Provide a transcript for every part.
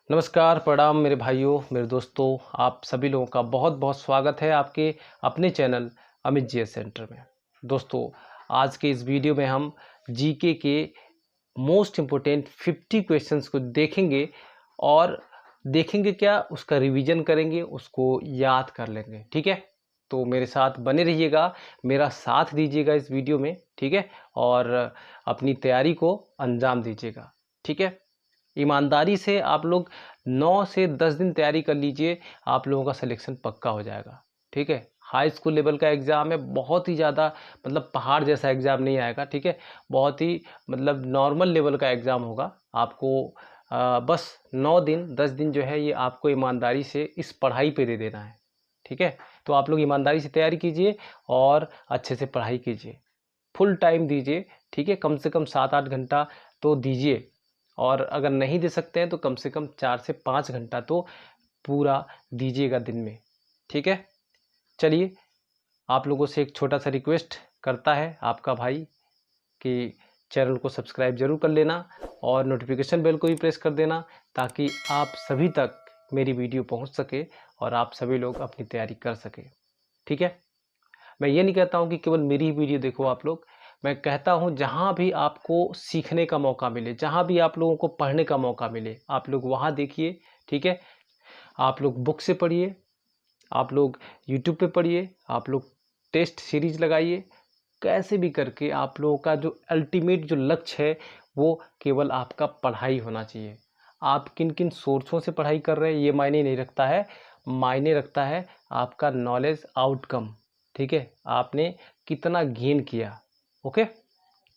नमस्कार, प्रणाम मेरे भाइयों, मेरे दोस्तों, आप सभी लोगों का बहुत बहुत स्वागत है आपके अपने चैनल अमित जीएस सेंटर में। दोस्तों, आज के इस वीडियो में हम जीके के मोस्ट इम्पोर्टेंट 50 क्वेश्चंस को देखेंगे और देखेंगे क्या उसका रिवीजन करेंगे, उसको याद कर लेंगे। ठीक है, तो मेरे साथ बने रहिएगा, मेरा साथ दीजिएगा इस वीडियो में। ठीक है, और अपनी तैयारी को अंजाम दीजिएगा। ठीक है, ईमानदारी से आप लोग 9 से 10 दिन तैयारी कर लीजिए, आप लोगों का सिलेक्शन पक्का हो जाएगा। ठीक है, हाई स्कूल लेवल का एग्ज़ाम है, बहुत ही ज़्यादा मतलब पहाड़ जैसा एग्ज़ाम नहीं आएगा। ठीक है, बहुत ही मतलब नॉर्मल लेवल का एग्ज़ाम होगा। आपको बस 9 दिन 10 दिन जो है ये आपको ईमानदारी से इस पढ़ाई पे दे देना है। ठीक है, तो आप लोग ईमानदारी से तैयारी कीजिए और अच्छे से पढ़ाई कीजिए, फुल टाइम दीजिए। ठीक है, कम से कम 7-8 घंटा तो दीजिए, और अगर नहीं दे सकते हैं तो कम से कम 4 से 5 घंटा तो पूरा दीजिएगा दिन में। ठीक है, चलिए, आप लोगों से एक छोटा सा रिक्वेस्ट करता है आपका भाई कि चैनल को सब्सक्राइब जरूर कर लेना और नोटिफिकेशन बेल को भी प्रेस कर देना, ताकि आप सभी तक मेरी वीडियो पहुंच सके और आप सभी लोग अपनी तैयारी कर सके। ठीक है, मैं ये नहीं कहता हूँ कि केवल मेरी ही वीडियो देखो आप लोग, मैं कहता हूँ जहाँ भी आपको सीखने का मौका मिले, जहाँ भी आप लोगों को पढ़ने का मौका मिले, आप लोग वहाँ देखिए। ठीक है, आप लोग बुक से पढ़िए, आप लोग यूट्यूब पे पढ़िए, आप लोग टेस्ट सीरीज लगाइए। कैसे भी करके आप लोगों का जो अल्टीमेट जो लक्ष्य है वो केवल आपका पढ़ाई होना चाहिए। आप किन किन सोर्सों से पढ़ाई कर रहे हैं ये मायने नहीं रखता है, मायने रखता है आपका नॉलेज आउटकम। ठीक है, आपने कितना गेन किया। ओके,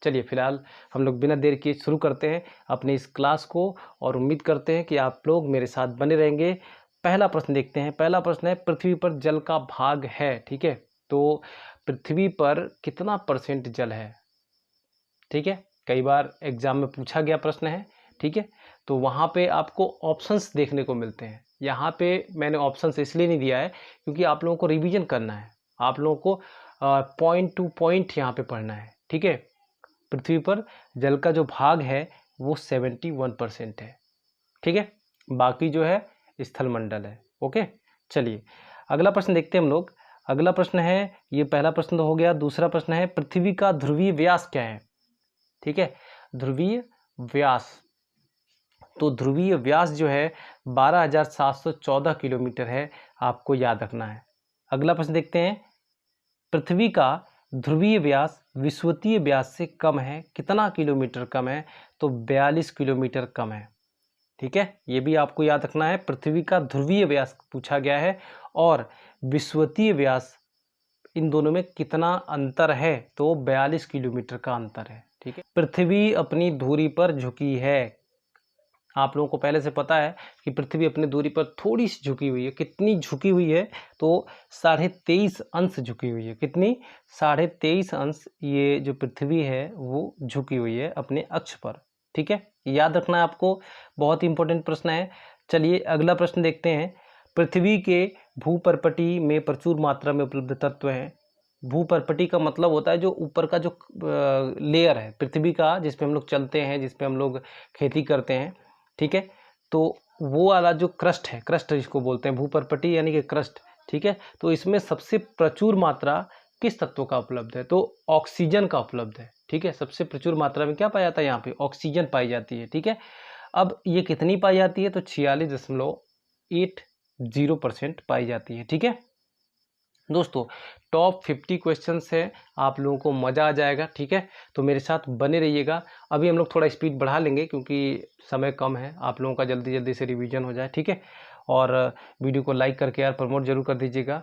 चलिए फिलहाल हम लोग बिना देर किए शुरू करते हैं अपने इस क्लास को, और उम्मीद करते हैं कि आप लोग मेरे साथ बने रहेंगे। पहला प्रश्न देखते हैं। पहला प्रश्न है, पृथ्वी पर जल का भाग है। ठीक है, तो पृथ्वी पर कितना परसेंट जल है। ठीक है, कई बार एग्जाम में पूछा गया प्रश्न है। ठीक है, तो वहाँ पे आपको ऑप्शंस देखने को मिलते हैं। यहाँ पे मैंने ऑप्शंस इसलिए नहीं दिया है क्योंकि आप लोगों को रिवीजन करना है, आप लोगों को पॉइंट टू पॉइंट यहाँ पे पढ़ना है। ठीक है, पृथ्वी पर जल का जो भाग है वो 71% है। ठीक है, बाकी जो है स्थल मंडल है। ओके, चलिए अगला प्रश्न देखते हैं हम लोग। अगला प्रश्न है, ये पहला प्रश्न तो हो गया। दूसरा प्रश्न है, पृथ्वी का ध्रुवीय व्यास क्या है। ठीक है, ध्रुवीय व्यास, तो ध्रुवीय व्यास जो है 12,714 किलोमीटर है, आपको याद रखना है। अगला प्रश्न देखते हैं, पृथ्वी का ध्रुवीय व्यास विषुवतीय व्यास से कम है, कितना किलोमीटर कम है, तो 42 किलोमीटर कम है। ठीक है, ये भी आपको याद रखना है। पृथ्वी का ध्रुवीय व्यास पूछा गया है और विषुवतीय व्यास, इन दोनों में कितना अंतर है, तो 42 किलोमीटर का अंतर है। ठीक है, पृथ्वी अपनी धुरी पर झुकी है। आप लोगों को पहले से पता है कि पृथ्वी अपनी दूरी पर थोड़ी सी झुकी हुई है। कितनी झुकी हुई है, तो 23.5 अंश झुकी हुई है। कितनी, 23.5 अंश ये जो पृथ्वी है वो झुकी हुई है अपने अक्ष पर। ठीक है, याद रखना है आपको, बहुत ही इंपॉर्टेंट प्रश्न है। चलिए अगला प्रश्न देखते हैं। पृथ्वी के भूपर्पटी में प्रचुर मात्रा में उपलब्ध तत्व हैं। भूपर्पटी का मतलब होता है जो ऊपर का जो लेयर है पृथ्वी का, जिस पे हम लोग चलते हैं, जिस पे हम लोग खेती करते हैं। ठीक है, तो वो वाला जो क्रस्ट है, क्रस्ट जिसको बोलते हैं भूपर्पटी यानी कि क्रस्ट। ठीक है, तो इसमें सबसे प्रचुर मात्रा किस तत्व का उपलब्ध है, तो ऑक्सीजन का उपलब्ध है। ठीक है, सबसे प्रचुर मात्रा में क्या पाया जाता है, यहाँ पे ऑक्सीजन पाई जाती है। ठीक है, अब ये कितनी पाई जाती है, तो 46.80% पाई जाती है। ठीक है दोस्तों, टॉप 50 क्वेश्चंस है, आप लोगों को मज़ा आ जाएगा। ठीक है, तो मेरे साथ बने रहिएगा। अभी हम लोग थोड़ा स्पीड बढ़ा लेंगे क्योंकि समय कम है, आप लोगों का जल्दी जल्दी से रिवीजन हो जाए। ठीक है, और वीडियो को लाइक करके यार प्रमोट जरूर कर दीजिएगा।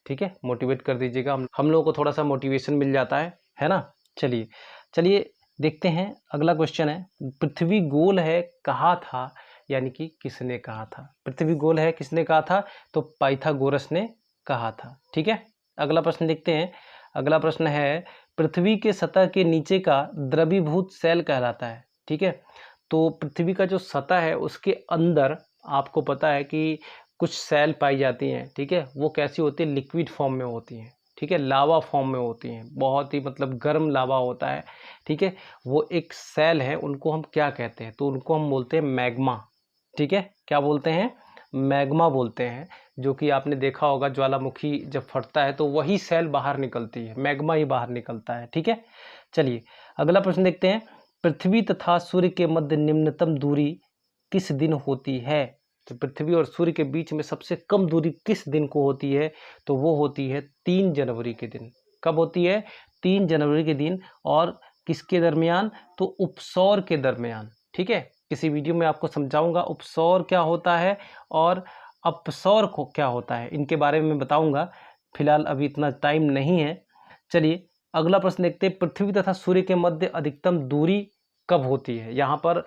ठीक है, मोटिवेट कर दीजिएगा, हम लोगों को थोड़ा सा मोटिवेशन मिल जाता है ना। चलिए चलिए देखते हैं, अगला क्वेश्चन है, पृथ्वी गोल है कहा था, यानी कि किसने कहा था। पृथ्वी गोल है किसने कहा था, तो पाइथागोरस ने कहा था। ठीक है, अगला प्रश्न देखते हैं। अगला प्रश्न है, पृथ्वी के सतह के नीचे का द्रवीभूत सेल कहलाता है। ठीक है, तो पृथ्वी का जो सतह है उसके अंदर आपको पता है कि कुछ सेल पाई जाती हैं। ठीक है, वो कैसी होती है, लिक्विड फॉर्म में होती हैं। ठीक है, लावा फॉर्म में होती हैं, बहुत ही मतलब गर्म लावा होता है। ठीक है, वो एक सेल है, उनको हम क्या कहते हैं, तो उनको हम बोलते हैं मैग्मा। ठीक है, क्या बोलते हैं, मैग्मा बोलते हैं। जो कि आपने देखा होगा ज्वालामुखी जब फटता है तो वही सेल बाहर निकलती है, मैग्मा ही बाहर निकलता है। ठीक है, चलिए अगला प्रश्न देखते हैं। पृथ्वी तथा सूर्य के मध्य निम्नतम दूरी किस दिन होती है? तो पृथ्वी और सूर्य के बीच में सबसे कम दूरी किस दिन को होती है? तो वो होती है 3 जनवरी के दिन। कब होती है? 3 जनवरी के दिन। और किसके दरमियान? तो उपसौर के दरमियान। ठीक है, किसी वीडियो में आपको समझाऊंगा उपसौर क्या होता है और अपसौर को क्या होता है, इनके बारे में बताऊंगा। फिलहाल अभी इतना टाइम नहीं है। चलिए अगला प्रश्न देखते हैं। पृथ्वी तथा सूर्य के मध्य अधिकतम दूरी कब होती है? यहाँ पर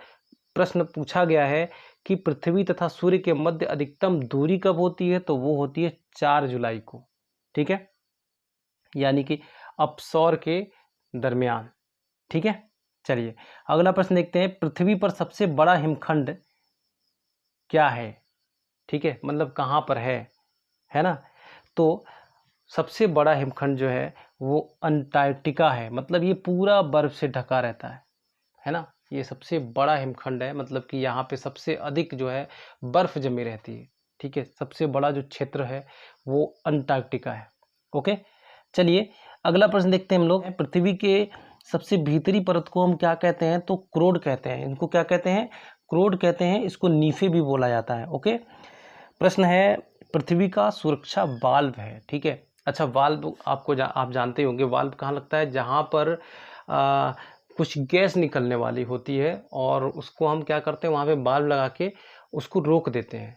प्रश्न पूछा गया है कि पृथ्वी तथा सूर्य के मध्य अधिकतम दूरी कब होती है? तो वो होती है 4 जुलाई को। ठीक है, यानी कि अपसौर के दरमियान। ठीक है, चलिए अगला प्रश्न देखते हैं। पृथ्वी पर सबसे बड़ा हिमखंड क्या है? ठीक है, मतलब कहाँ पर है ना? तो सबसे बड़ा हिमखंड जो है वो अंटार्कटिका है, मतलब ये पूरा बर्फ से ढका रहता है ना? ये सबसे बड़ा हिमखंड है, मतलब कि यहाँ पे सबसे अधिक जो है बर्फ जमी रहती है। ठीक है, सबसे बड़ा जो क्षेत्र है वो अंटार्कटिका है। ओके, चलिए अगला प्रश्न देखते हैं हम लोग। पृथ्वी के सबसे भीतरी परत को हम क्या कहते हैं? तो क्रोड कहते हैं। इनको क्या कहते हैं? क्रोड कहते हैं। इसको नीफे भी बोला जाता है। ओके, प्रश्न है पृथ्वी का सुरक्षा वाल्व है। ठीक है, अच्छा वाल्व आपको आप जानते होंगे वाल्व कहाँ लगता है? जहाँ पर कुछ गैस निकलने वाली होती है और उसको हम क्या करते हैं, वहाँ पे वाल्व लगा के उसको रोक देते हैं।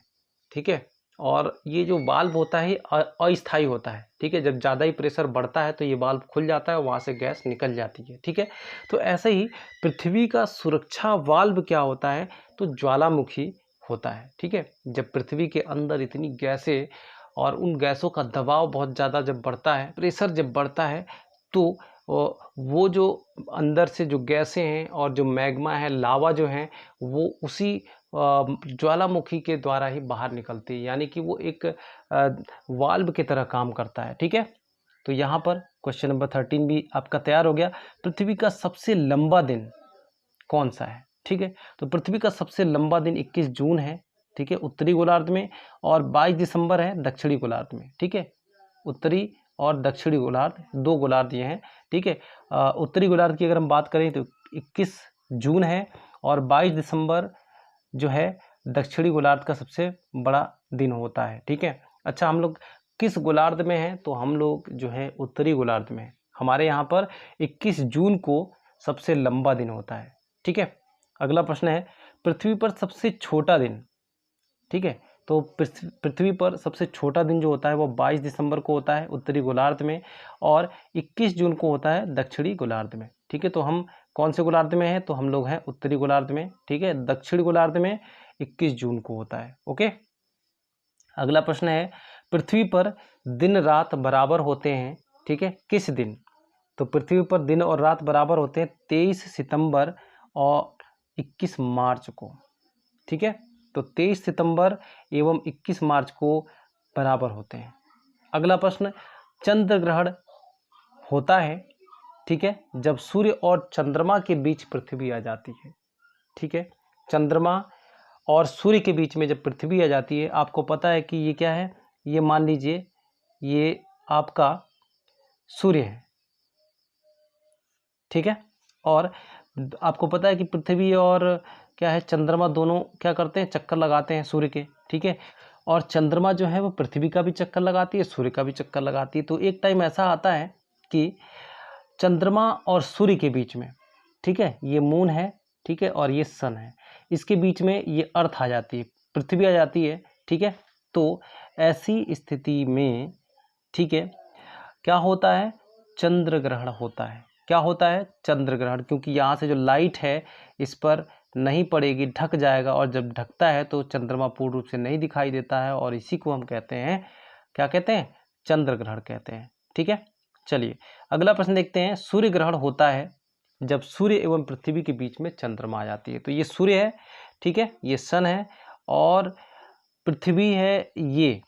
ठीक है, और ये जो वाल्व होता है अस्थायी होता है। ठीक है, जब ज़्यादा ही प्रेशर बढ़ता है तो ये वाल्व खुल जाता है और वहाँ से गैस निकल जाती है। ठीक है, तो ऐसे ही पृथ्वी का सुरक्षा वाल्व क्या होता है? तो ज्वालामुखी होता है। ठीक है, जब पृथ्वी के अंदर इतनी गैसें और उन गैसों का दबाव बहुत ज़्यादा जब बढ़ता है, प्रेशर जब बढ़ता है, तो वो जो अंदर से जो गैसें हैं और जो मैग्मा है, लावा जो है, वो उसी ज्वालामुखी के द्वारा ही बाहर निकलती है, यानी कि वो एक वाल्व की तरह काम करता है। ठीक है, तो यहाँ पर क्वेश्चन नंबर 13 भी आपका तैयार हो गया। पृथ्वी का सबसे लंबा दिन कौन सा है? ठीक है, तो पृथ्वी का सबसे लंबा दिन 21 जून है। ठीक है, उत्तरी गोलार्ध में, और 22 दिसंबर है दक्षिणी गोलार्ध में। ठीक है, उत्तरी और दक्षिणी गोलार्ध, 2 गोलार्ध ये हैं। ठीक है, उत्तरी गोलार्ध की अगर हम बात करें तो 21 जून है, और 22 दिसंबर जो है दक्षिणी गोलार्ध का सबसे बड़ा दिन होता है। ठीक है, अच्छा हम लोग किस गोलार्ध में हैं? तो हम लोग जो है उत्तरी गोलार्ध में हैं। हमारे यहाँ पर 21 जून को सबसे लंबा दिन होता है। ठीक है, अगला प्रश्न है पृथ्वी पर सबसे छोटा दिन। ठीक है, तो पृथ्वी पर सबसे छोटा दिन जो होता है वो 22 दिसंबर को होता है उत्तरी गोलार्ध में, और 21 जून को होता है दक्षिणी गोलार्ध में। ठीक है, तो हम कौन से गोलार्ध में हैं? तो हम लोग हैं उत्तरी गोलार्ध में। ठीक है, दक्षिणी गोलार्ध में 21 जून को होता है। ओके, अगला प्रश्न है पृथ्वी पर दिन रात बराबर होते हैं। ठीक है, किस दिन? तो पृथ्वी पर दिन और रात बराबर होते हैं 23 सितंबर और 21 मार्च को। ठीक है, तो 23 सितंबर एवं 21 मार्च को बराबर होते हैं। अगला प्रश्न, चंद्र ग्रहण होता है, ठीक है, जब सूर्य और चंद्रमा के बीच पृथ्वी आ जाती है। ठीक है, चंद्रमा और सूर्य के बीच में जब पृथ्वी आ जाती है, आपको पता है कि ये क्या है? ये मान लीजिए ये आपका सूर्य है। ठीक है, और आपको पता है कि पृथ्वी और क्या है, चंद्रमा दोनों क्या करते हैं? चक्कर लगाते हैं सूर्य के। ठीक है, और चंद्रमा जो है वो पृथ्वी का भी चक्कर लगाती है, सूर्य का भी चक्कर लगाती है। तो एक टाइम ऐसा आता है कि चंद्रमा और सूर्य के बीच में, ठीक है, ये मून है, ठीक है, और ये सन है, इसके बीच में ये अर्थ आ जाती है, पृथ्वी आ जाती है। ठीक है, तो ऐसी स्थिति में, ठीक है, क्या होता है? चंद्र ग्रहण होता है। क्या होता है? चंद्र ग्रहण, क्योंकि यहाँ से जो लाइट है इस पर नहीं पड़ेगी, ढक जाएगा, और जब ढकता है तो चंद्रमा पूर्ण रूप से नहीं दिखाई देता है, और इसी को हम कहते हैं, क्या कहते हैं? चंद्र ग्रहण कहते हैं। ठीक है, चलिए अगला प्रश्न देखते हैं। सूर्य ग्रहण होता है जब सूर्य एवं पृथ्वी के बीच में चंद्रमा आ जाती है। तो ये सूर्य है, ठीक है, ये सन है, और पृथ्वी है ये,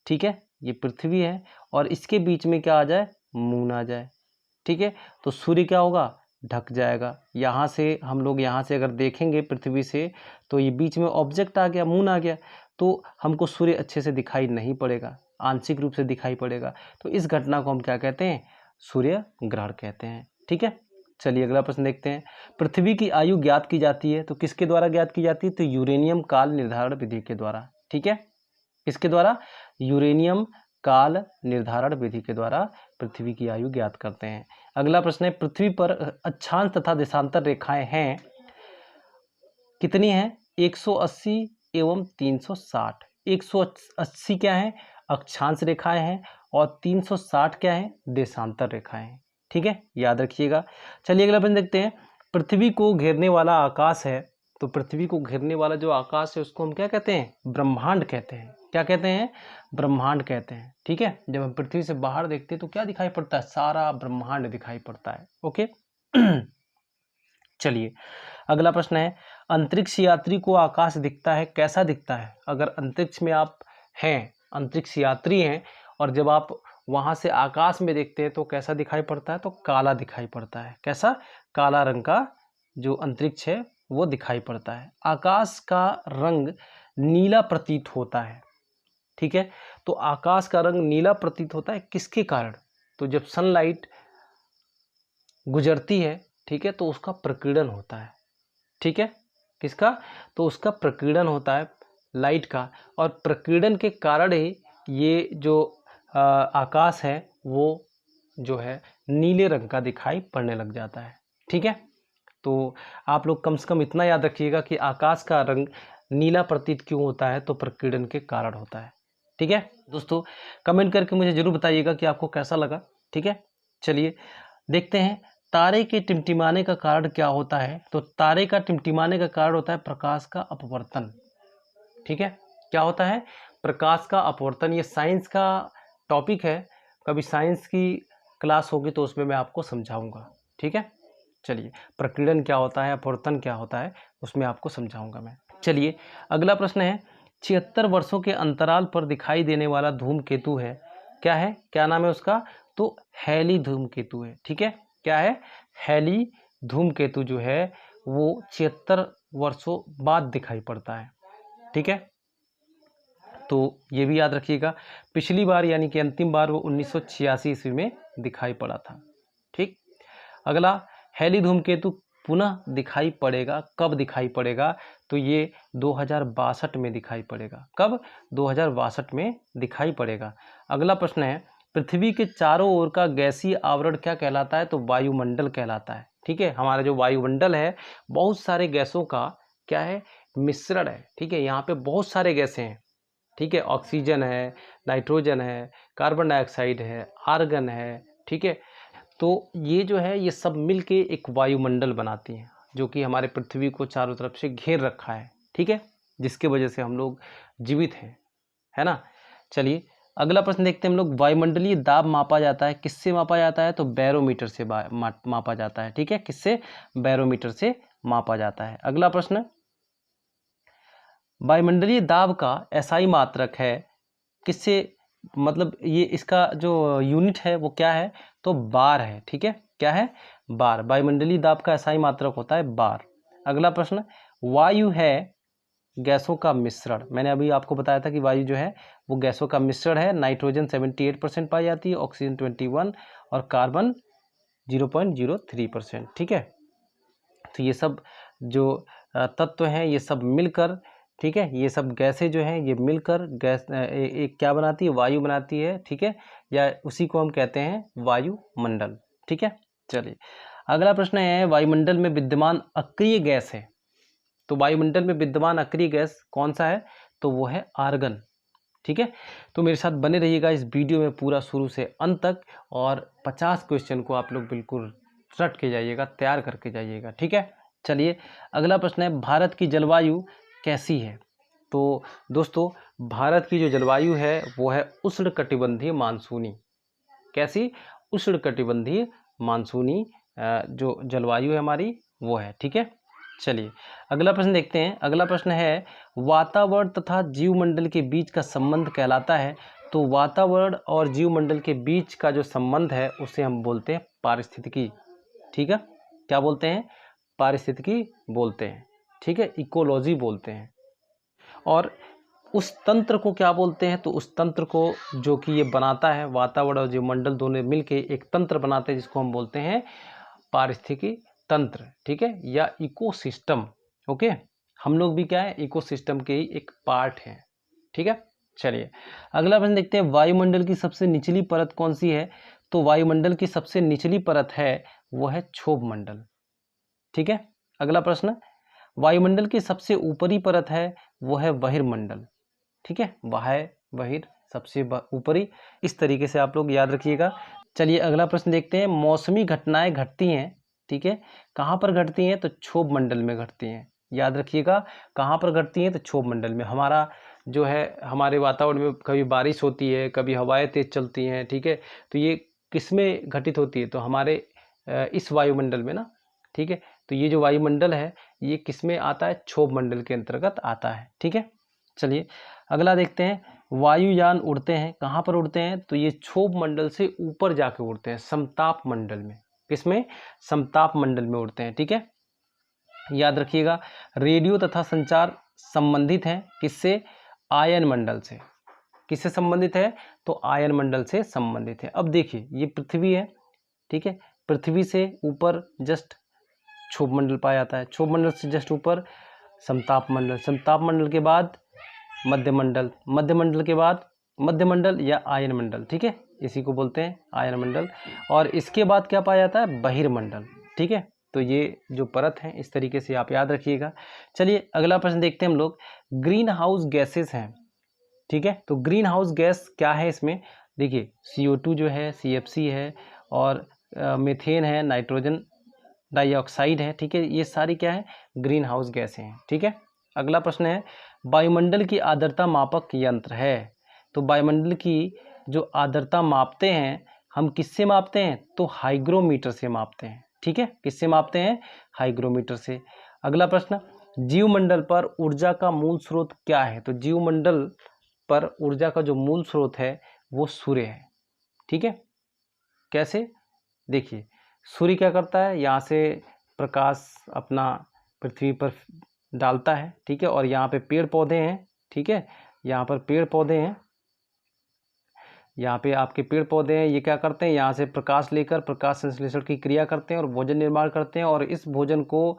ठीक है, ये पृथ्वी है, और इसके बीच में क्या आ जाए? मून आ जाए। ठीक है, तो सूर्य क्या होगा? ढक जाएगा। यहाँ से हम लोग यहाँ से अगर देखेंगे पृथ्वी से तो ये बीच में ऑब्जेक्ट आ गया, मून आ गया, तो हमको सूर्य अच्छे से दिखाई नहीं पड़ेगा, आंशिक रूप से दिखाई पड़ेगा। तो इस घटना को हम क्या कहते हैं? सूर्य ग्रहण कहते हैं। ठीक है, चलिए अगला प्रश्न देखते हैं। पृथ्वी की आयु ज्ञात की जाती है तो किसके द्वारा ज्ञात की जाती है? तो यूरेनियम काल निर्धारण विधि के द्वारा। ठीक है, किसके द्वारा? यूरेनियम काल निर्धारण विधि के द्वारा पृथ्वी की आयु ज्ञात करते हैं। अगला प्रश्न है, पृथ्वी पर अक्षांश तथा देशांतर रेखाएं हैं, कितनी हैं? 180 एवं 360। 180 क्या है? अक्षांश रेखाएं हैं और 360 क्या है? देशांतर रेखाएं हैं। ठीक है, याद रखिएगा। चलिए अगला प्रश्न देखते हैं। पृथ्वी को घेरने वाला आकाश है, तो पृथ्वी को घेरने वाला जो आकाश है उसको हम क्या कहते हैं? ब्रह्मांड कहते हैं। क्या कहते हैं? ब्रह्मांड कहते हैं। ठीक है, जब हम पृथ्वी से बाहर देखते हैं तो क्या दिखाई पड़ता है? सारा ब्रह्मांड दिखाई पड़ता है। ओके चलिए अगला प्रश्न है, अंतरिक्ष यात्री को आकाश दिखता है, कैसा दिखता है? अगर अंतरिक्ष में आप हैं, अंतरिक्ष यात्री हैं, और जब आप वहाँ से आकाश में देखते हैं तो कैसा दिखाई पड़ता है? तो काला दिखाई पड़ता है। कैसा? काला रंग का जो अंतरिक्ष है वो दिखाई पड़ता है। आकाश का रंग नीला प्रतीत होता है। ठीक है, तो आकाश का रंग नीला प्रतीत होता है किसके कारण? तो जब सनलाइट गुजरती है, ठीक है, तो उसका प्रकीर्णन होता है। ठीक है, किसका? तो उसका प्रकीर्णन होता है लाइट का, और प्रकीर्णन के कारण ही ये जो आकाश है वो जो है नीले रंग का दिखाई पड़ने लग जाता है। ठीक है, तो आप लोग कम से कम इतना याद रखिएगा कि आकाश का रंग नीला प्रतीत क्यों होता है? तो प्रकीर्णन के कारण होता है। ठीक है दोस्तों, कमेंट करके मुझे जरूर बताइएगा कि आपको कैसा लगा। ठीक है, चलिए देखते हैं तारे के टिमटिमाने का कारण क्या होता है। तो तारे का टिमटिमाने का कारण होता है प्रकाश का अपवर्तन। ठीक है, क्या होता है? प्रकाश का अपवर्तन। ये साइंस का टॉपिक है, कभी साइंस की क्लास होगी तो उसमें मैं आपको समझाऊंगा। ठीक है, चलिए प्रकीर्णन क्या होता है, अपवर्तन क्या होता है, उसमें आपको समझाऊंगा मैं। चलिए अगला प्रश्न है, 76 वर्षों के अंतराल पर दिखाई देने वाला धूमकेतु है, क्या है? क्या नाम है उसका? तो हैली धूमकेतु है। ठीक है, क्या है? हैली धूमकेतु जो है वो 76 वर्षों बाद दिखाई पड़ता है। ठीक है, तो ये भी याद रखिएगा। पिछली बार यानी कि अंतिम बार वो 1986 ईस्वी में दिखाई पड़ा था। ठीक, अगला, हैली धूमकेतु पुनः दिखाई पड़ेगा, कब दिखाई पड़ेगा? तो ये 2062 में दिखाई पड़ेगा। कब? 2062 में दिखाई पड़ेगा। अगला प्रश्न है, पृथ्वी के चारों ओर का गैसीय आवरण क्या कहलाता है? तो वायुमंडल कहलाता है। ठीक है, हमारा जो वायुमंडल है बहुत सारे गैसों का क्या है? मिश्रण है। ठीक है, यहाँ पे बहुत सारे गैसें हैं। ठीक है, ऑक्सीजन है, नाइट्रोजन है, कार्बन डाइऑक्साइड है, आर्गन है। ठीक है, तो ये जो है ये सब मिलके एक वायुमंडल बनाती हैं जो कि हमारे पृथ्वी को चारों तरफ से घेर रखा है। ठीक है, जिसके वजह से हम लोग जीवित हैं, है ना। चलिए अगला प्रश्न देखते हैं हम लोग। वायुमंडलीय दाब मापा जाता है, किससे मापा जाता है? तो बैरोमीटर से मापा जाता है। ठीक है, किससे? बैरोमीटर से मापा जाता है। अगला प्रश्न, वायुमंडलीय दाब का एसआई मात्रक है, किससे मतलब ये इसका जो यूनिट है वो क्या है? तो बार है। ठीक है, क्या है? बार। वायुमंडलीय दाब का एसआई मात्रक होता है बार। अगला प्रश्न, वायु है गैसों का मिश्रण। मैंने अभी आपको बताया था कि वायु जो है वो गैसों का मिश्रण है। नाइट्रोजन 78% पाई जाती है, ऑक्सीजन 21 और कार्बन 0.03%। ठीक है, तो ये सब जो तत्व हैं ये सब मिलकर, ठीक है, ये सब गैसें जो हैं ये मिलकर गैस एक क्या बनाती है? वायु बनाती है। ठीक है, या उसी को हम कहते हैं वायुमंडल। ठीक है, चलिए अगला प्रश्न है, वायुमंडल में विद्यमान अक्रिय गैस है, तो वायुमंडल में विद्यमान अक्रिय गैस कौन सा है? तो वो है आर्गन। ठीक है, तो मेरे साथ बने रहिएगा इस वीडियो में पूरा शुरू से अंत तक, और 50 क्वेश्चन को आप लोग बिल्कुल रट के जाइएगा, तैयार करके जाइएगा। ठीक है, चलिए अगला प्रश्न है, भारत की जलवायु कैसी है? तो दोस्तों भारत की जो जलवायु है वो है उष्णकटिबंधीय मानसूनी। कैसी? उष्णकटिबंधीय मानसूनी जो जलवायु है हमारी वो है। ठीक है, चलिए अगला प्रश्न देखते हैं। अगला प्रश्न है, वातावरण तथा जीवमंडल के बीच का संबंध कहलाता है, तो वातावरण और जीवमंडल के बीच का जो संबंध है उसे हम बोलते हैं पारिस्थितिकी। ठीक है, क्या बोलते हैं? पारिस्थितिकी बोलते हैं, ठीक है, इकोलॉजी बोलते हैं। और उस तंत्र को क्या बोलते हैं? तो उस तंत्र को जो कि ये बनाता है, वातावरण और जीवमंडल दोनों मिलके एक तंत्र बनाते हैं जिसको हम बोलते हैं पारिस्थितिकी तंत्र, ठीक है, या इकोसिस्टम। ओके, हम लोग भी क्या है? इकोसिस्टम के ही एक पार्ट हैं, ठीक है। चलिए अगला प्रश्न देखते हैं, वायुमंडल की सबसे निचली परत कौन सी है? तो वायुमंडल की सबसे निचली परत है वो है क्षोभ मंडल, ठीक है। अगला प्रश्न, वायुमंडल की सबसे ऊपरी परत है वो है बहिर्मंडल, ठीक है, बहिर सबसे ऊपरी। इस तरीके से आप लोग याद रखिएगा। चलिए अगला प्रश्न देखते हैं, मौसमी घटनाएं घटती हैं, ठीक है, कहाँ पर घटती हैं? तो क्षोभ मंडल में घटती हैं। याद रखिएगा, कहाँ पर घटती हैं? तो क्षोभ मंडल में। हमारा जो है, हमारे वातावरण में कभी बारिश होती है, कभी हवाएं तेज चलती हैं, ठीक है, तो ये किस में घटित होती है? तो हमारे इस वायुमंडल में ना, ठीक है। तो ये जो वायुमंडल है ये किस में आता है? क्षोभ मंडल के अंतर्गत आता है, ठीक है। चलिए अगला देखते हैं, वायुयान उड़ते हैं, कहाँ पर उड़ते हैं? तो ये क्षोभ मंडल से ऊपर जाके उड़ते हैं, समताप मंडल में। किसमें? समताप मंडल में उड़ते हैं, ठीक है। याद रखिएगा, रेडियो तथा संचार संबंधित हैं किससे? आयन मंडल से। किससे संबंधित है? तो आयन मंडल से संबंधित है। अब देखिए ये पृथ्वी है, ठीक है, पृथ्वी से ऊपर जस्ट क्षोभ मंडल पाया जाता है, क्षोभ मंडल से जस्ट ऊपर समताप मंडल, समताप मंडल के बाद मध्यमंडल, मध्यमंडल के बाद मध्यमंडल या आयन मंडल, ठीक है, इसी को बोलते हैं आयन मंडल। और इसके बाद क्या पाया जाता है? बहिर्मंडल, ठीक है। तो ये जो परत है इस तरीके से आप याद रखिएगा। चलिए अगला प्रश्न देखते हैं हम लोग, ग्रीन हाउस गैसेस हैं, ठीक है। तो ग्रीन हाउस गैस क्या है? इसमें देखिए CO2 जो है, CFC है, और मीथेन है, नाइट्रोजन डाइऑक्साइड है, ठीक है, ये सारी क्या है? ग्रीन हाउस गैसें हैं, ठीक है। अगला प्रश्न है, वायुमंडल की आर्द्रता मापक यंत्र है। तो वायुमंडल की जो आर्द्रता मापते हैं हम किससे मापते हैं? तो हाइग्रोमीटर से मापते हैं, ठीक है। किससे मापते हैं? हाइग्रोमीटर से। अगला प्रश्न, जीवमंडल पर ऊर्जा का मूल स्रोत क्या है? तो जीवमंडल पर ऊर्जा का जो मूल स्रोत है वो सूर्य है, ठीक है। कैसे? देखिए सूर्य क्या करता है? यहाँ से प्रकाश अपना पृथ्वी पर डालता है, ठीक है, और यहाँ पे पेड़ पौधे हैं, ठीक है, यहाँ पर पेड़ पौधे हैं, यहाँ पे आपके पेड़ पौधे हैं, ये क्या करते हैं? यहाँ से प्रकाश लेकर प्रकाश संश्लेषण की क्रिया करते हैं और भोजन निर्माण करते हैं, और इस भोजन को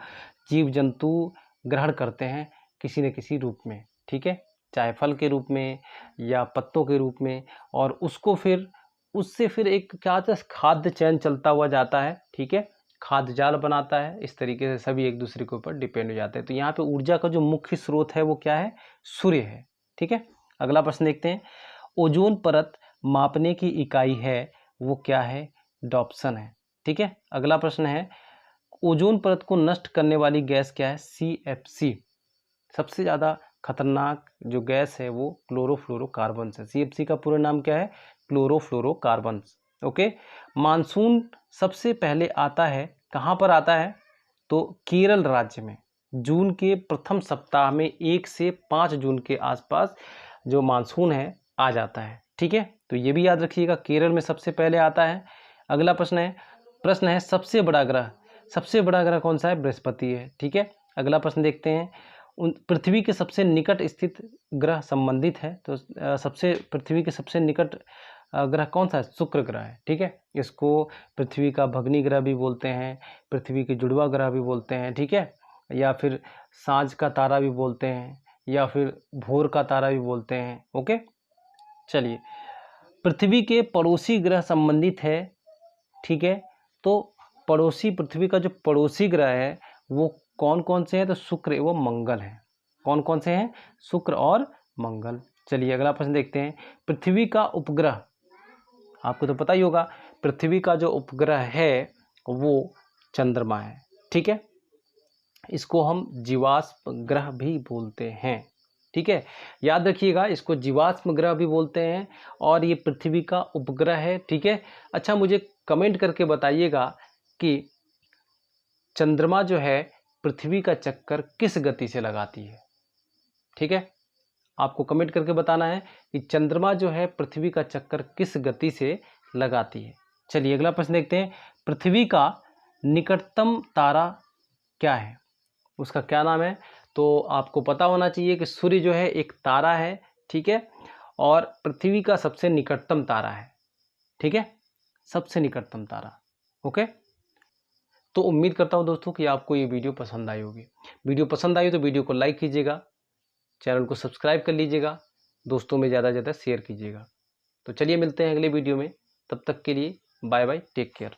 जीव जंतु ग्रहण करते हैं किसी न किसी रूप में, ठीक है, चाहे फल के रूप में या पत्तों के रूप में, और उसको फिर उससे फिर एक क्या होता है? खाद्य चयन चलता हुआ जाता है, ठीक है, खाद्य जाल बनाता है। इस तरीके से सभी एक दूसरे के ऊपर डिपेंड हो जाते हैं। तो यहाँ पे ऊर्जा का जो मुख्य स्रोत है वो क्या है? सूर्य है, ठीक है। अगला प्रश्न देखते हैं, ओजोन परत मापने की इकाई है वो क्या है? डॉप्सन है, ठीक है। अगला प्रश्न है, ओजोन परत को नष्ट करने वाली गैस क्या है? CFC। सबसे ज़्यादा खतरनाक जो गैस है वो क्लोरोफ्लोरोकार्बन है। CFC का पूरा नाम क्या है? क्लोरोफ्लोरोकार्बन। ओके, मानसून सबसे पहले आता है, कहाँ पर आता है? तो केरल राज्य में जून के प्रथम सप्ताह में 1 से 5 जून के आसपास जो मानसून है आ जाता है, ठीक है। तो ये भी याद रखिएगा, केरल में सबसे पहले आता है। अगला प्रश्न है सबसे बड़ा ग्रह कौन सा है? बृहस्पति है, ठीक है। अगला प्रश्न देखते हैं, पृथ्वी के सबसे निकट स्थित ग्रह संबंधित है, तो पृथ्वी के सबसे निकट ग्रह कौन सा है? शुक्र ग्रह है, ठीक है। इसको पृथ्वी का भगनी ग्रह भी बोलते हैं, पृथ्वी के जुड़वा ग्रह भी बोलते हैं, ठीक है, या फिर सांझ का तारा भी बोलते हैं, या फिर भोर का तारा भी बोलते हैं। ओके, चलिए पृथ्वी के पड़ोसी ग्रह संबंधित है, ठीक है। तो पृथ्वी का जो पड़ोसी ग्रह है वो कौन कौन से हैं? तो शुक्र एवं मंगल है। कौन कौन से हैं? शुक्र और मंगल। चलिए अगला प्रश्न देखते हैं, पृथ्वी का उपग्रह, आपको तो पता ही होगा, पृथ्वी का जो उपग्रह है वो चंद्रमा है, ठीक है। इसको हम जीवाश्म ग्रह भी बोलते हैं, ठीक है, याद रखिएगा, इसको जीवाश्म ग्रह भी बोलते हैं, और ये पृथ्वी का उपग्रह है, ठीक है। अच्छा, मुझे कमेंट करके बताइएगा कि चंद्रमा जो है पृथ्वी का चक्कर किस गति से लगाती है, ठीक है। आपको कमेंट करके बताना है कि चंद्रमा जो है पृथ्वी का चक्कर किस गति से लगाती है। चलिए अगला प्रश्न देखते हैं, पृथ्वी का निकटतम तारा क्या है, उसका क्या नाम है? तो आपको पता होना चाहिए कि सूर्य जो है एक तारा है, ठीक है, और पृथ्वी का सबसे निकटतम तारा है, ठीक है, सबसे निकटतम तारा। ओके, तो उम्मीद करता हूँ दोस्तों कि आपको ये वीडियो पसंद आई होगी। वीडियो पसंद आई तो वीडियो को लाइक कीजिएगा, चैनल को सब्सक्राइब कर लीजिएगा, दोस्तों में ज़्यादा से ज़्यादा शेयर कीजिएगा। तो चलिए मिलते हैं अगले वीडियो में, तब तक के लिए बाय बाय, टेक केयर।